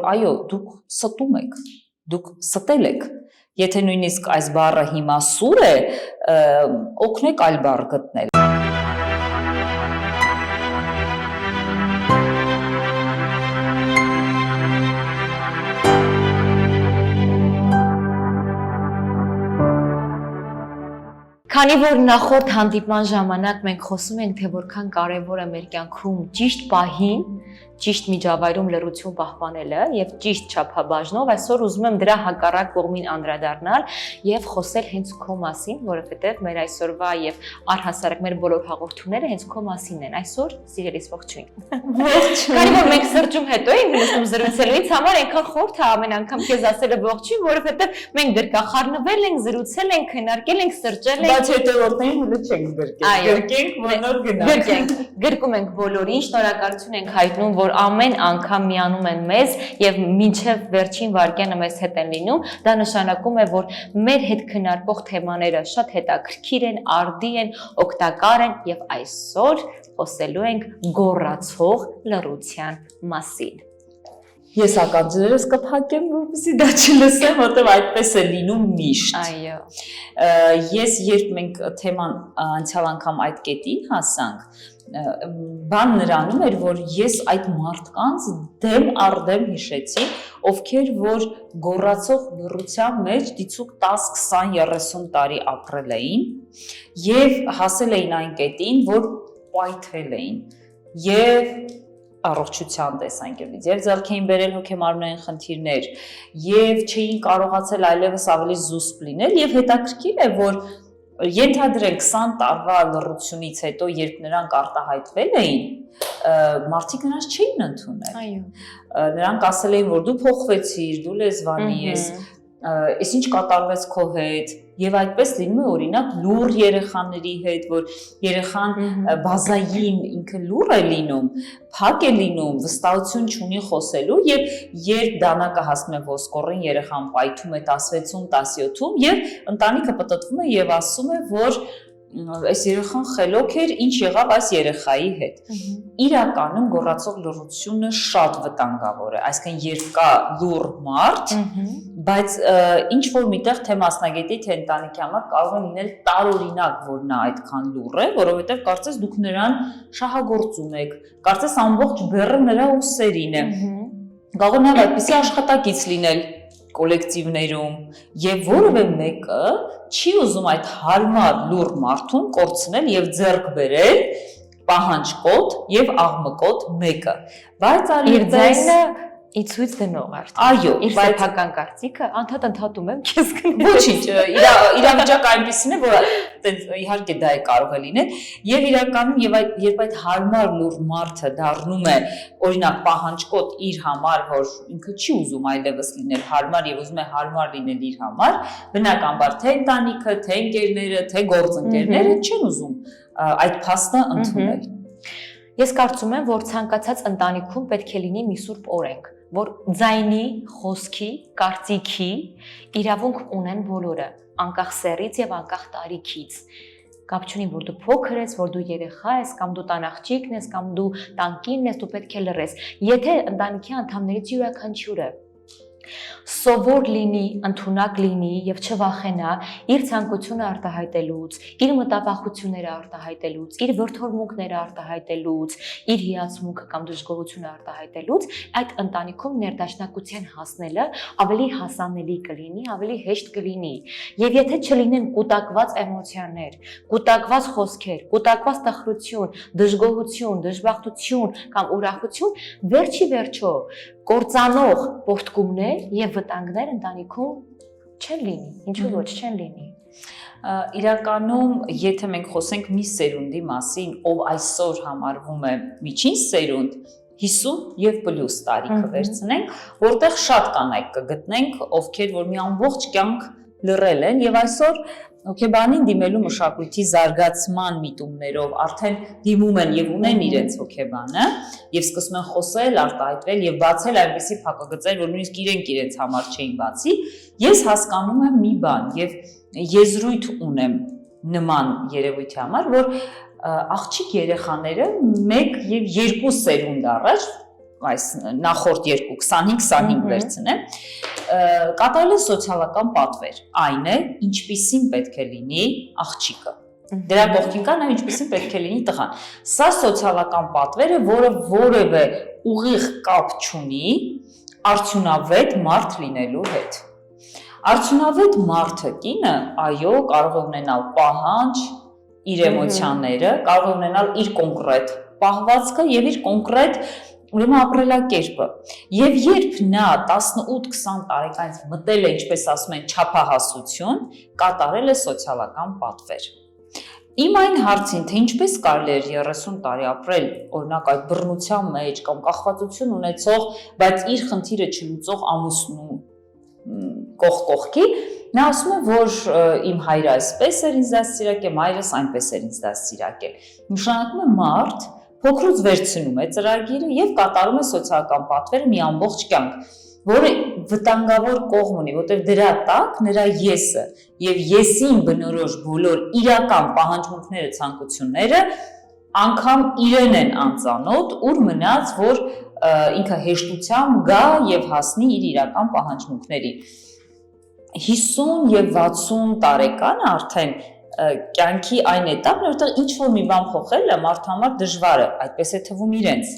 այո, դուք ստում եք, դուք ստել եք։ Եթե նույնիսկ այս բառը հիմա սուր է, օգնեք այլ բառ գտնել։ Քանի որ նախորդ հանդիպման ժամանակ մենք խոսում ենք, թե որքան կարևոր է մեր կյանքում ճիշտ պահին, ճիշտ միջավայրում լռություն պահպանելը եւ ճիշտ չափաբաժնով, այսօր ուզում եմ դրա հակառակ կողմին անդրադառնալ եւ խոսել հենց քո մասին, որովհետեւ մեր այսօրվա եւ առհասարակ մեր բոլոր հաղորդումները հենց քո մասին են։ Այսօր սիրելիս ողջույն։ Քանի որ մենք սրճում հետո ենք նստում զրուցելուց, համար այնքան խորթ է ամեն անգամ քեզ ասելը ողջույն, որովհետեւ մենք գրկախառնվել ենք, զրուցել ենք, քննարկել ենք, սրճել ենք։ Բայց հետևորդներին հուլը չենք գրկել։ Գրկենք, բոլոր գնանք։ Գրկում ենք բոլորին, շնորհակալություն ենք հայտնում, որ ամեն անգամ միանում են մեզ եւ մինչեւ վերջին վայրկյանը մեզ հետ են լինում, դա նշանակում է, որ մեր հետ քննարկող թեմաները շատ հետաքրքիր են, արդի են, օգտակար են եւ այսօր խոսելու ենք գոռացող լռության մասին։ Ես ականջներս կփակեմ, որպեսզի դա չլսեմ, որտեղ այդպես է լինում միշտ։ Այո։ Ես երբ մենք թեման անցյալ անգամ այդ կետին հասանք, բան նրանում էր, որ ես այդ մարդկանց դեմ առ դեմ հիշեցի, ովքեր որ գոռացող լռության մեջ դիցուկ 10, 20, 30 տարի ապրել էին եւ հասել էին այն կետին, որ պայթել էին եւ առողջության տեսանկյունից եւ ձեռք էին բերել հոգեմարմնային խնդիրներ եւ չէին կարողացել այլևս ավելի զուսպ լինել եւ հետաքրքիր է որ ենթադրենք 20 տարվա լռությունից հետո երբ նրանք արտահայտվել էին մարդիկ նրանց չէին ընդունել այո նրանք ասել էին որ դու փոխվեցիր դու լեզվանի ես Այս ինչ կատարվեց քո հետ եւ այդպես լինում է օրինակ լուր երեխաների հետ որ երեխան բազային ինքը լուր է լինում փակ է լինում վստահություն չունի խոսելու եւ երբ դանակը հասնում է ոսկորին երեխան պայթում է 16-ում 17-ում եւ ընտանիքը պտտվում է եւ ասում է որ այս երեխան խելոք էր ինչ եղավ այս երեխայի հետ իրականում գոռացող լռությունը շատ վտանգավոր է այսինքն երբ կա լուր մարդ բայց ինչ որ միտեղ թե մասնագետի թե ընտանիքի համար կարող է լինել տարօրինակ որ նա այդքան լուր է որովհետեւ կարծես դուք նրան շահագործում եք կարծես ամբողջ բեռը նրա ուսերին է կարող է նա այդպիսի աշխատակից լինել կոլեկտիվներում եւ որևէ մեկը չի ուզում այդ հարմար լուր մարդուն կորցնել եւ ձեռք բերել պահանջկոտ եւ աղմկոտ մեկը բայց իր ձայնը իցույց դնող արդեն այո իր սեփական կարծիքը անդադատում եմ քեզ կնեմ ոչինչ իրավիճակը այնպեսին է որ այդպես իհարկե դա է կարող է լինել եւ իրականում եւ երբ այդ հարմար լուր մարդը դառնում է օրինակ պահանջկոտ իր համար որ ինքը չի ուզում այլևս լինել հարմար եւ ուզում է հարմար լինել իր համար բնականաբար թե ընտանիքը թե ընկերները թե գործընկերները չեն ուզում այդ փաստը ընդունել Ես կարծում եմ որ ցանկացած ընտանիքում պետք է լինի մի սուրբ օրենք որ ձայնի, խոսքի, կարծիքի իրավունք ունեն բոլորը, անկախ սեռից եւ անկախ տարիքից։ Կապ չունի որ դու փոքր ես, որ դու երեխա ես, կամ դու տանաղջիկն ես, կամ դու տանկինն ես, դու պետք է լռես։ Եթե ընտանիքի անդամներից յուրաքանչյուրը սովոր լինի, ընդունակ լինի եւ չվախենա իր ցանկությունը արտահայտելուց, իր մտավախությունները արտահայտելուց, իր վրթորմունքները արտահայտելուց, իր հիացմունքը կամ դժգոհությունը արտահայտելուց, այդ ընտանիքում ներդաշնակության հասնելը ավելի հասանելի կլինի, ավելի հեշտ կլինի։ Եվ եթե չլինեն կուտակված էմոցիաներ, կուտակված խոսքեր, կուտակված տխրություն, դժգոհություն, դժբախտություն կամ ուրախություն, վերջի վերջո կործանող պոռթկումներ եւ վտանգներ ընտանիքում չեն լինի, ինչու ոչ չեն լինի։ Իրականում, եթե մենք խոսենք մի սերունդի մասին, ով այսօր համարվում է միջին սերունդ, 50 եւ պլյուս տարիքը վերցնենք, որտեղ շատ կանայք կգտնենք, ովքեր որ մի ամբողջ կյանք լռել են եւ այսօր հոգեբանին դիմելու մշակույթի զարգացման միտումներով արդեն դիմում են եւ ունեն իրենց հոգեբանը եւ սկսում են խոսել, արտահայտվել եւ բացել այնպիսի փակագծեր, որ նույնիսկ իրենց համար չէին բացի, ես հասկանում եմ մի բան եւ եզրույթ ունեմ նման երևույթի համար, որ աղջիկ երեխաները 1 եւ 2 սերունդ առաջ այս նախորդ 25 վերցնեմ, կատարել է սոցիալական պատվեր, այն է, ինչպիսին պետք է լինի աղջիկը։ Դրա կողքին կա նաև ինչպիսին պետք է լինի տղան։ Սա սոցիալական պատվեր է, որը որևէ ուղիղ կապ չունի արդյունավետ մարդ լինելու հետ։ Արդյունավետ մարդը կինը, այո, կարող է ունենալ պահանջ, իր էմոցիաները, կարող է ունենալ իր կոնկրետ պահվածքը եւ իր կոնկրետ ուրեմն ապրելակերպը։ Եվ երբ նա 18-20 տարեկանից մտել է, ինչպես ասում են, չափահասություն, կատարել է սոցիալական պատվեր։ Իմ այն հարցին, թե ինչպես կարելի է 30 տարի ապրել, օրինակ այդ բռնության մեջ կամ կախվածություն ունեցող, բայց իր խնդիրը չլուծող ամուսնու կողքի, նա ասում է, որ իմ հայրը այսպես էր ինձ դաստիարակել, մայրս այնպես էր ինձ դաստիարակել։ Նշանակում է մարդ փոքրուց վերցնում է ծրագիրը եւ կատարում է սոցիալական պատվերը մի ամբողջ կյանք, որը վտանգավոր կողմ ունի, որտեղ դրա տակ նրա եսը եւ եսին բնորոշ բոլոր իրական պահանջմունքները, ցանկությունները անգամ իրեն են անծանոթ, ուր մնաց, որ ինքը հեշտությամբ գա եւ հասնի իր իրական պահանջմունքներին։ 50 եւ 60 տարեկանը արդեն կյանքի այն էտապն է, որտեղ ինչ-որ մի բան փոխելը մարդու համար դժվար է, այդպես է թվում իրենց։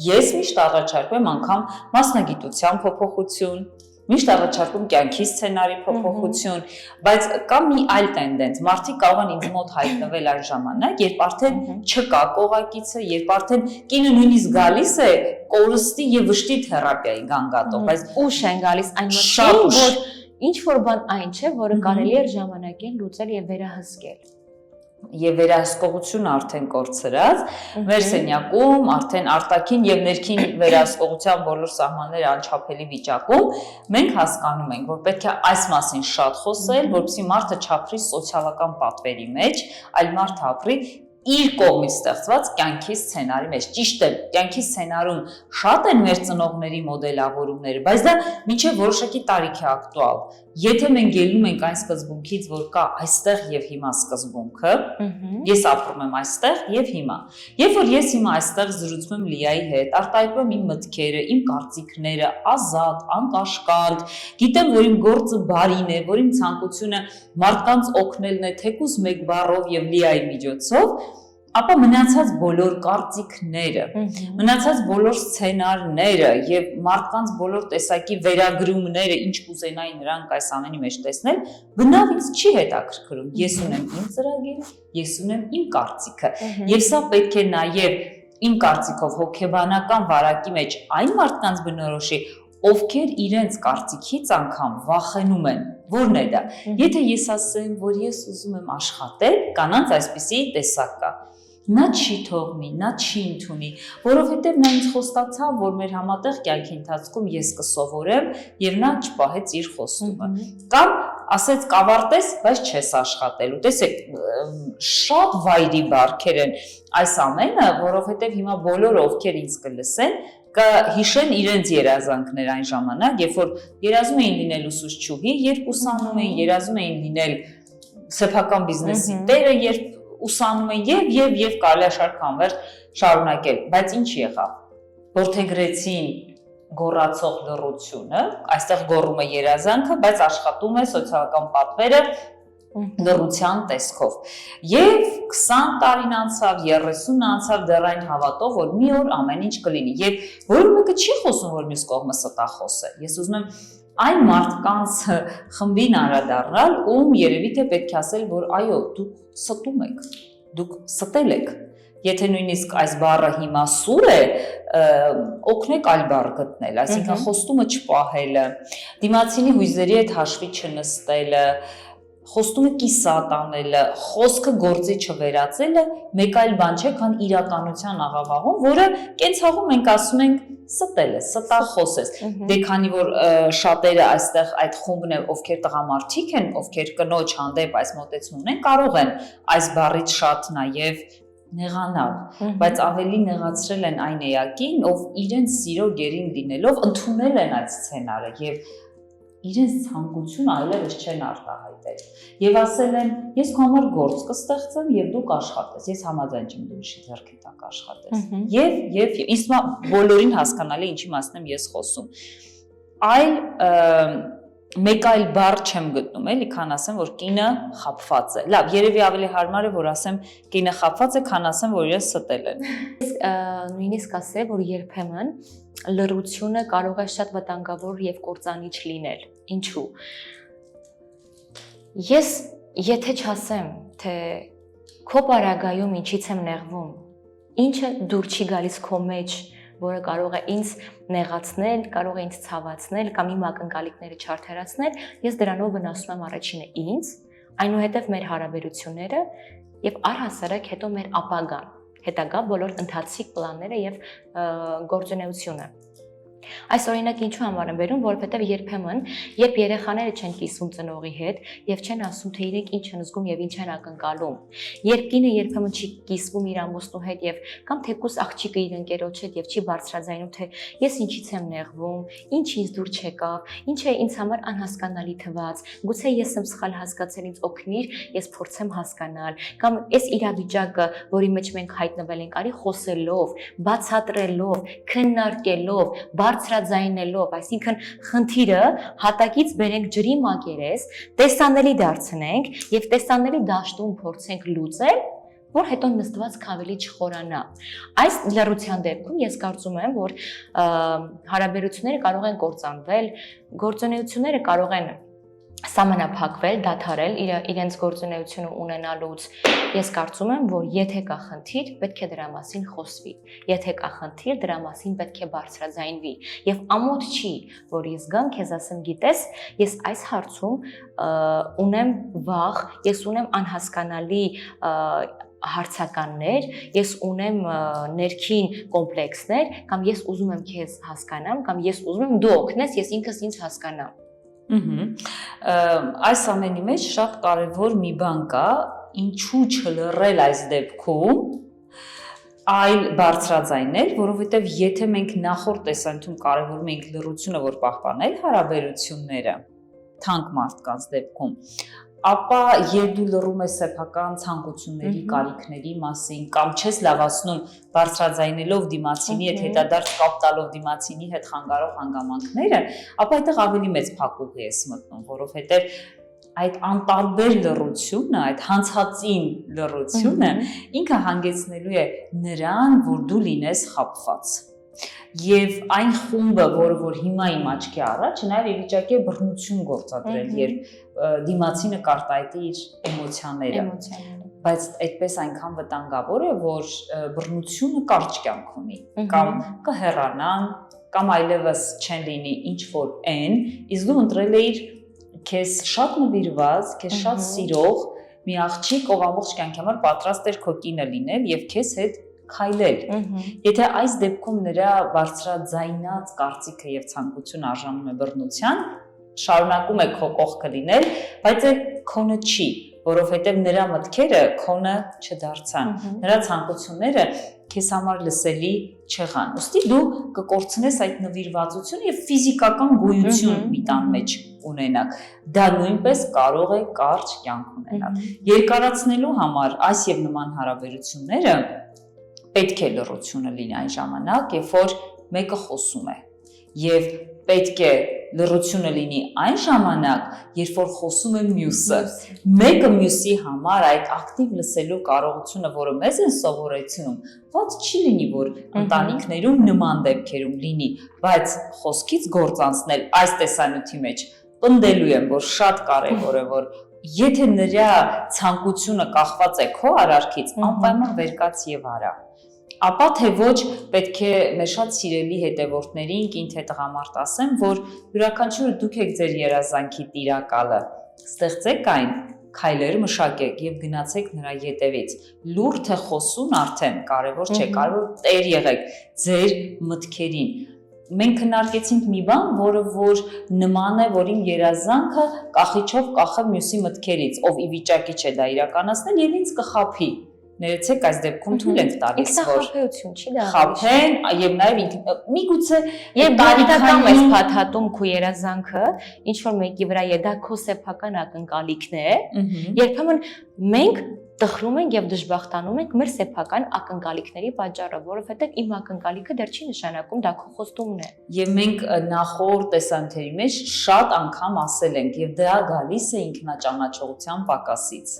Ես միշտ առաջարկում եմ անգամ մասնագիտության փոփոխություն, միշտ առաջարկում կյանքի սցենարի փոփոխություն, բայց կա մի այլ տենդենս, մարդիկ կարող են ինձ մոտ հայտնվել այն ժամանակ, երբ արդեն չկա կողակիցը, երբ արդեն կինը նույնիսկ գալիս է կորստի եւ վշտի թերապիայի գանգատով, բայց ուշ են գալիս այն մտքին, որ ինչ որ բան այն չէ, որը կարելի է ժամանակին լուծել եւ վերահսկել։ Եվ վերահսկողությունը արդեն կորցրած, մեր սենյակում արդեն արտաքին եւ ներքին վերահսկողության բոլոր սահմանները անչափելի վիճակում, մենք հասկանում ենք, որ պետք է այս մասին շատ խոսել, որպեսզի մարդը չապրի սոցիալական պատվերի մեջ, այլ մարդը ապրի իր կողմից ստեղծված կյանքի սցենարի մեջ։ Ճիշտ է, կյանքի սցենարում շատ են մեր ծնողների մոդելավորումները, բայց դա մինչև որոշակի տարիք է ակտուալ։ Եթե մենք ելնում ենք այն սկզբունքից, որ կա այստեղ եւ հիմա սկզբունքը, ես ապրում եմ այստեղ եւ հիմա։ Երբ որ ես հիմա այստեղ զրուցում եմ Լիայի հետ, արտահայտում եմ իմ մտքերը, իմ կարծիքները, ազատ, անկաշկանդ, գիտեմ, որ իմ գործը բարին է, որ իմ ցանկությունը մարդկանց օգնելն է, թեկուզ մեկ բառով եւ Լիայի միջոցով, ապա մնացած բոլոր կարծիքները, մնացած բոլոր սցենարները եւ մարդկանց բոլոր տեսակի վերագրումները, ինչ կուզենային նրանք այս ամենի մեջ տեսնել, բնավ ինձ չի հետաքրքրում։ Ես ունեմ իմ ծրագիրը, ես ունեմ իմ կարծիքը։ Եվ սա պետք է նաեւ իմ կարծիքով հոգեբանական վարակի մեջ այն մարդկանց բնորոշի, ովքեր իրենց կարծիքից անգամ վախենում են։ Որն է դա։ Եթե ես ասեմ, որ ես ուզում եմ աշխատել, կանանց այսպիսի տեսակ կա։ Նա չի թողնի, նա չի ընդունի, որովհետև նա ինձ խոստացավ, որ մեր համատեղ կյանքի ընթացքում ես կսովորեմ եւ նա չպահեց իր խոստումը։ Կամ ասեց կավարտես, բայց չես աշխատելու։ Տեսեք, շատ վայրի բարքեր են այս ամենը, որովհետև հիմա բոլորը ովքեր ինձ կլսեն, կհիշեն իրենց երազանքներ այն ժամանակ, երբ որ երազում էին լինել ուսուցչուհի, երբ ուսանում էին, երազում էին լինել սեփական բիզնեսի տերը, երբ ուսանում են եւ կարելի է շարք անվերջ շարունակել, բայց ինչ եղավ, որդեգրեցին գոռացող լռությունը, այստեղ գոռում է երազանքը, բայց աշխատում է սոցիալական պատվերը լռության տեսքով։ Եվ 20 տարին անցավ, 30 անցավ դեռ այն հավատով, որ մի օր ամեն ինչ կլինի։ Եվ որը մեկը չի խոսում, որ մյուս կողմը ստախոս է։ Ես ուզում եմ այն մարդկանց խմբին անդրադառնալ, ում երևի թե պետք է ասել, որ այո, դուք ստում եք, դուք ստել եք։ Եթե նույնիսկ այս բառը հիմա սուր է, օգնեք այլ բառ գտնել, այսինքն խոստումը չպահելը, դիմացինի հույզերի հետ հաշվի չնստելը, խոստումը կիսատ անելը, խոսքը գործի չվերածելը մեկ այլ բան չէ, քան իրականության աղավաղում, որը կենցաղում մենք ասում ենք ստել է, ստախոս ես։ Դե քանի որ շատերը այստեղ այդ խումբն է, ովքեր տղամարդիկ են, ովքեր կնոջ հանդեպ այս մոտեցում ունեն, կարող են այս բառից շատ նաև նեղանալ, բայց ավելի նեղացրել են այն էակին, ով իրենց սիրո գերին լինելով ընդունել են այդ սցենարը եւ իրենց ցանկությունը այլևս չեն արտահայտել եւ ասել են ես քո համար գործ կստեղծեմ եւ դու կաշխատես ես համաձայն չեմ դու իշի ձեռքի տակ աշխատես եւ ինձ բոլորին հասկանալի ինչի մասն եմ ես խոսում այլ մեկ այլ բառ չեմ գտնում էլի քան ասեմ որ կինը խաբված է լավ երևի ավելի հարմար է որ ասեմ կինը խաբված է քան ասեմ որ իրեն ստել են նույնիսկ ասել որ երբեմն լռությունը կարող է շատ վտանգավոր եւ կործանիչ լինել ինչու ես եթե չասեմ թե քո պարագայում ինչից եմ նեղվում ինչը դուր չի գալիս քո մեջ որը կարող է ինձ նեղացնել, կարող է ինձ ցավացնել կամ իմ ակնկալիքները չարթարացնել, ես դրանով վնասում եմ առաջինը ինձ, այնուհետև մեր հարաբերությունները եւ առհասարակ հետո մեր ապագան, հետագա բոլոր ընթացիկ պլանները եւ գործունեությունը։ Այս օրինակ ինչու համար եմ բերում, որովհետև երբեմն, երբ երեխաները չեն կիսվում ծնողի հետ եւ չեն ասում թե իրենք ինչ են զգում եւ ինչ են ակնկալում, երբ կինը երբեմն չի կիսվում իր ամուսնու հետ եւ կամ թեկուս աղջիկը իր ընկերոջ հետ եւ չի բարձրաձայնում թե ես ինչից եմ նեղվում, ինչ ինձ դուր չեկավ, ինչ է ինձ համար անհասկանալի թվաց, գուցե ես եմ սխալ հասկացել, ինձ օգնիր, ես փորձեմ հասկանալ, կամ այս իրավիճակը, որի մեջ մենք հայտնվել ենք, արի խոսելով, բացատրելով, քննարկելով, բարձրաձայնելով, այսինքն խնդիրը հատակից բերենք ջրի մակերես, տեսանելի դարձնենք եւ տեսանելի դաշտում փորձենք լուծել, որ հետո նստվածք ավելի չխորանա։ Այս լռության դեպքում ես կարծում եմ, որ հարաբերությունները կարող են կործանվել, գործունեությունները կարող են սահմանափակվել, դադարել իրենց գործունեությունը ունենալուց։ Ես կարծում եմ, որ եթե կա խնդիր, պետք է դրա մասին խոսվի։ Եթե կա խնդիր, դրա մասին պետք է բարձրաձայնվի։ Եվ ամոթ չի, որ ես գամ քեզ ասեմ, գիտես, ես այս հարցում ունեմ վախ, ես ունեմ անհասկանալի հարցականներ, ես ունեմ ներքին կոմպլեքսներ, կամ ես ուզում եմ քեզ հասկանամ, կամ ես ուզում եմ դու օգնես, ես ինքս ինձ հասկանամ։ Այս ամենի մեջ շատ կարևոր մի բան կա, ինչու չլռել այս դեպքում, այլ բարձրաձայնել, որովհետև եթե մենք նախորդ տեսանկյուն կարևորում ենք լռությունը, որ պահպանել հարաբերությունները, թանկ մարդկանց դեպքում, ապա երբ դու լռում ես սեփական ցանկությունների, կարիքների մասին կամ չես լավացնում բարձրաձայնելով դիմացինի հետ, հետադարձ կապ տալով դիմացինի հետ խանգարող հանգամանքները, ապա այդտեղ ավելի մեծ փակուղի ես մտնում, որովհետև այդ անտարբեր լռությունը, այդ հանցածին լռությունը ինքը հանգեցնելու է նրան, որ դու լինես խաբված։ Եվ այն խումբը, որ հիմա իմ աչքի առաջ, նաև ի վիճակի է բռնություն գործադրել, երբ դիմացինը կարտահայտի իր էմոցիաները, բայց այդպես այնքան վտանգավոր է, որ բռնությունը կարճ կյանք ունի, կամ կհեռանան, կամ այլևս չեն լինի ինչ որ են, իսկ դու ընտրել էիր քեզ շատ նվիրված, քեզ շատ սիրող մի աղջիկ, ով ամբողջ կյանքի համար պատրաստ էր քո կինը լինել եւ քեզ հետ քայլել։ Եթե այս դեպքում նրա բարձրաձայնած կարծիքը եւ ցանկությունը արժանում է բռնության, շարունակում է քո կողքը լինել, բայց այդ քոնը չի, որովհետեւ նրա մտքերը քոնը չդարձան։ Նրա ցանկությունները քեզ համար լսելի չեղան։ Ոստի դու կկորցնես այդ նվիրվածությունը եւ ֆիզիկական գոյություն մի տան մեջ ունենաք։ Դա նույնպես կարող է կարճ կյանք ունենալ։ Երկարացնելու համար այս եւ նման հարաբերությունները պետք է լռությունը լինի այն ժամանակ, երբ որ մեկը խոսում է, եւ պետք է լռությունը լինի այն ժամանակ, երբ որ խոսում է մյուսը։ Մեկը մյուսի համար այդ ակտիվ լսելու կարողությունը, որը մեզ են սովորեցնում, ված չի լինի, որ ընտանիքներում նման դեպքերում լինի, բայց խոսքից գործանցնել այս տեսանյութի մեջ պնդելու եմ, որ շատ կարևոր է, որ եթե նրա ցանկությունը կախված է քո արարքից, անպայման վերկաց եւ արա։ Ապա թե ոչ պետք է մեր շատ սիրելի հետևորդներին, կին թե տղամարդ ասեմ, որ յուրաքանչյուրը դուք եք ձեր երազանքի տիրակալը, ստեղծեք այն, քայլեր մշակեք եւ գնացեք նրա ետևից։ Լուր թե խոսուն արդեն կարևոր չէ, կարևոր տեր եղեք ձեր մտքերին։ Մենք քննարկեցինք մի բան, որը որ նման է, որ իմ երազանքը կախիչով կախեմ մյուսի մտքերից, ով ի վիճակի չէ դա իրականացնել եւ ինձ կխաբի։ Ներեցեք այս դեպքում թույլ ենք տալիս, որ ինքնախաբեություն չի դա։ խաբեն եւ նաեւ միգուցե Եվ բարիկական ես փաթաթում քո երազանքը, ինչ որ մեկի վրա է, դա քո սեփական ակնկալիքն է։ Երբեմն մենք տխրում ենք եւ դժբախտանում ենք մեր սեփական ակնկալիքների պատճառով, որովհետեւ իմ ակնկալիքը դեռ չի նշանակում դա քո խոստումն է։ Եվ մենք նախորդ տեսանյութերի մեջ շատ անգամ ասել ենք եւ դա գալիս է ինքնաճանաչողության պակասից։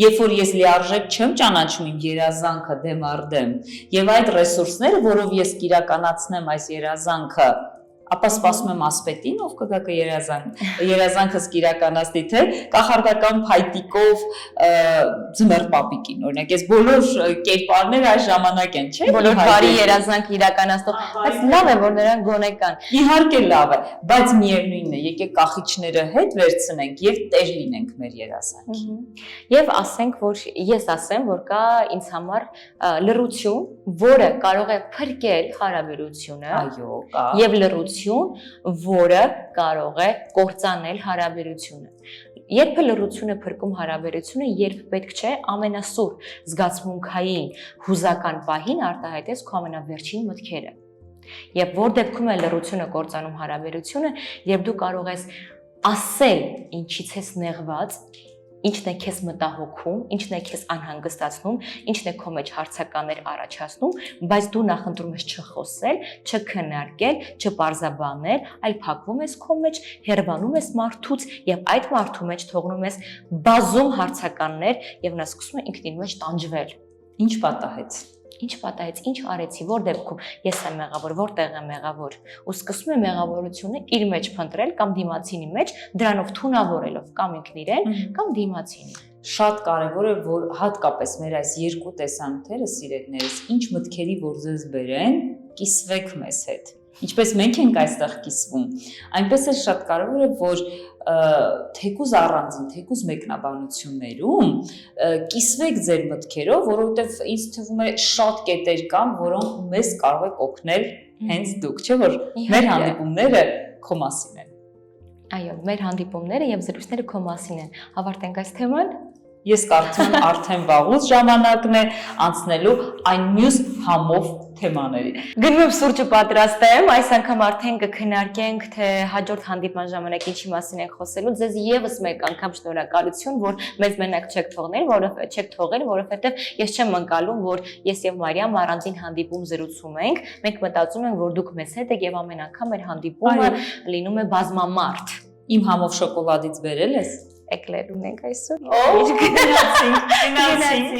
Երբ որ ես լիարժեք չեմ ճանաչում իմ երազանքը դեմ առ դեմ եւ այդ ռեսուրսները, որով ես կիրականացնեմ այս երազանքը, ապա սպասում եմ ասպետին, ով կգա երազանքս կիրականացնի, թե կախարդական փայտիկով ձմեռ պապիկին, օրինակ, ես բոլոր կերպարները այս ժամանակ են, չէ՞։ Բոլոր բարի երազանք իրականացնող, բայց լավ է, որ նրանք գոնե կան։ Իհարկե լավ է, բայց միևնույնն է, եկեք կախիչները հետ վերցնենք եւ տեր լինենք մեր երազանքի։ Եվ ասենք, որ ես ասեմ, որ կա ինձ համար լռություն, որը կարող է փրկել հարաբերությունը։ Այո, կա։ Եվ լռություն, որը կարող է կործանել հարաբերությունը։ Երբ լռությունը փրկում հարաբերությունը, երբ պետք չէ ամենասուր զգացմունքային հուզական պահին արտահայտես քո ամենավերջին մտքերը։ Եվ որ դեպքում է լռությունը կործանում հարաբերությունը, երբ դու կարող ես ասել ինչից ես նեղված, ինչն է քեզ մտահոգում, ինչն է քեզ անհանգստացնում, ինչն է քո մեջ հարցականներ առաջացնում, բայց դու նախընտրում ես չխոսել, չքննարկել, չպարզաբանել, այլ փակվում ես քո մեջ, հեռանում ես մարդուց եւ այդ մարդու մեջ թողնում ես բազում հարցականներ եւ նա սկսում է ինքնին մեջ տանջվել։ Ինչ պատահեց։ Ինչ պատահեց, ինչ արեցի, որ դեպքում ես եմ մեղավոր, որտեղ եմ մեղավոր, ու սկսում է մեղավորությունը իր մեջ փնտրել կամ դիմացինի մեջ, դրանով թունավորելով կամ ինքն իրեն, կամ դիմացինին։ Շատ կարևոր է, որ հատկապես մեր այս երկու տեսանյութերը, սիրելիներս, ինչ մտքերի որ ձեզ բերեն, կիսվեք մեզ հետ։ Ինչպես մենք ենք այստեղ կիսվում, այնպես էլ շատ կարևոր է, որ թեկուզ առանձին, թեկուզ մեկնաբանություններում կիսվեք ձեր մտքերով, որովհետև ինձ թվում է շատ կետեր կան, որոնք մեզ կարող է օգնել հենց դուք, չէ՞ որ մեր հանդիպումները քո մասին են։ Այո, մեր հանդիպումները եւ զրույցները քո մասին են։ Ավարտենք այս թեման։ Ես կարծում եմ արդեն վաղուց ժամանակն է անցնելու այն մյուս համով թեմաների։ Գնում եմ սուրճը պատրաստեմ, այս անգամ արդեն կքննարկենք, թե հաջորդ հանդիպման ժամանակ ինչի մասին ենք խոսելու։ Ձեզ եւս մեկ անգամ շնորհակալություն, որ մեզ մենակ չեք թողնել, որովհետեւ ես չեմ ընկալում, որ ես եւ Մարիամ առանձին հանդիպում զրուցում ենք։ Մենք մտածում ենք, որ դուք մեզ հետ եք եւ ամեն անգամ մեր հանդիպումը լինում է բազմամարդ։ Իմ համով շոկոլադից բերել ես։ Էկլեր ունենք այսօր։ Գնացինք։